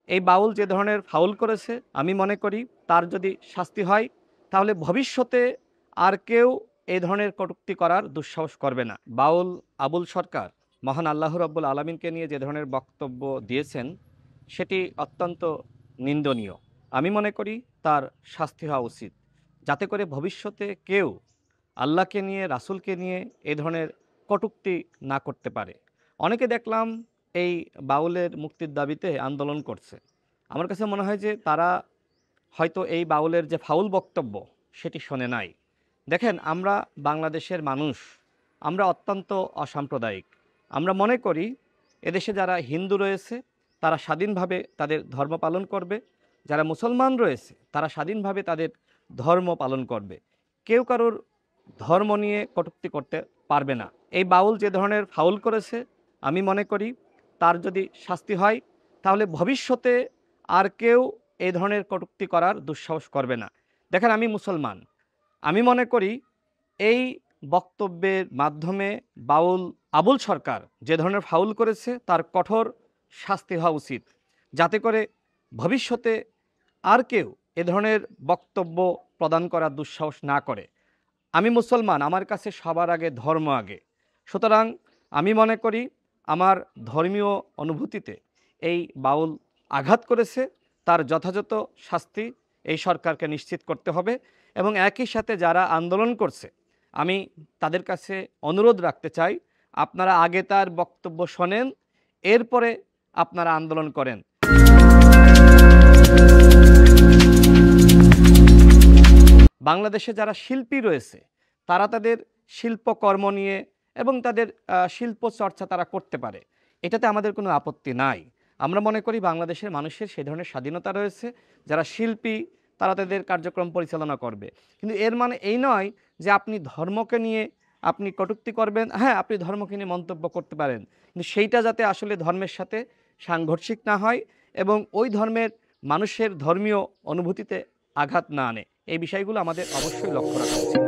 এই বাউল যে ধরনের ফাউল করেছে আমি মনে করি তার যদি শাস্তি হয় তাহলে ভবিষ্যতে আর কেউ এই ধরনের কটূক্তি করার দুঃসাহস করবে না। বাউল আবুল সরকার মহান আল্লাহ রাব্বুল আলামিনকে নিয়ে যে ধরনের বক্তব্য দিয়েছেন সেটি অত্যন্ত নিন্দনীয়। আমি মনে করি তার শাস্তি হওয়া উচিত, যাতে করে ভবিষ্যতে কেউ আল্লাহকে নিয়ে রাসূলকে নিয়ে এই ধরনের কটূক্তি না করতে পারে। অনেকে দেখলাম এই বাউলের মুক্তির দাবিতে আন্দোলন করছে। আমার কাছে মনে হয় যে তারা হয়তো এই বাউলের যে ফাউল বক্তব্য সেটি শোনে নাই। দেখেন, আমরা বাংলাদেশের মানুষ, আমরা অত্যন্ত অসাম্প্রদায়িক। আমরা মনে করি এদেশে যারা হিন্দু রয়েছে তারা স্বাধীনভাবে তাদের ধর্ম পালন করবে, যারা মুসলমান রয়েছে তারা স্বাধীনভাবে তাদের ধর্ম পালন করবে। কেউ কারোর ধর্ম নিয়ে কটূক্তি করতে পারবে না। এই বাউল যে ধরনের ফাউল করেছে আমি মনে করি তার যদি শাস্তি হয় তাহলে ভবিষ্যতে আর কেউ এই ধরনের কটূক্তি করার দুঃসাহস করবে না। দেখেন, আমি মুসলমান, আমি মনে করি এই বক্তব্যের মাধ্যমে বাউল আবুল সরকার যে ধরনের ফাউল করেছে তার কঠোর শাস্তি হওয়া উচিত, যাতে করে ভবিষ্যতে আর কেউ এ ধরনের বক্তব্য প্রদান করার দুঃসাহস না করে। আমি মুসলমান, আমার কাছে সবার আগে ধর্ম আগে। সুতরাং আমি মনে করি আমার ধর্মীয় অনুভূতিতে এই বাউল আঘাত করেছে, তার যথাযথ শাস্তি এই সরকারকে নিশ্চিত করতে হবে। এবং একই সাথে যারা আন্দোলন করছে আমি তাদের কাছে অনুরোধ রাখতে চাই, আপনারা আগে তার বক্তব্য শোনেন, এরপরে আপনারা আন্দোলন করেন। বাংলাদেশে যারা শিল্পী রয়েছে তারা তাদের শিল্পকর্ম নিয়ে এবং তাদের শিল্প চর্চা তারা করতে পারে, এটাতে আমাদের কোনো আপত্তি নাই। আমরা মনে করি বাংলাদেশের মানুষের সেই ধরনের স্বাধীনতা রয়েছে, যারা শিল্পী তারা তাদের কার্যক্রম পরিচালনা করবে। কিন্তু এর মানে এই নয় যে আপনি ধর্মকে নিয়ে আপনি কটূক্তি করবেন। হ্যাঁ, আপনি ধর্মকে নিয়ে মন্তব্য করতে পারেন, কিন্তু সেইটা যাতে আসলে ধর্মের সাথে সাংঘর্ষিক না হয় এবং ওই ধর্মের মানুষের ধর্মীয় অনুভূতিতে আঘাত না আনে। এই বিষয়গুলো আমাদের অবশ্যই লক্ষ্য রাখা উচিত।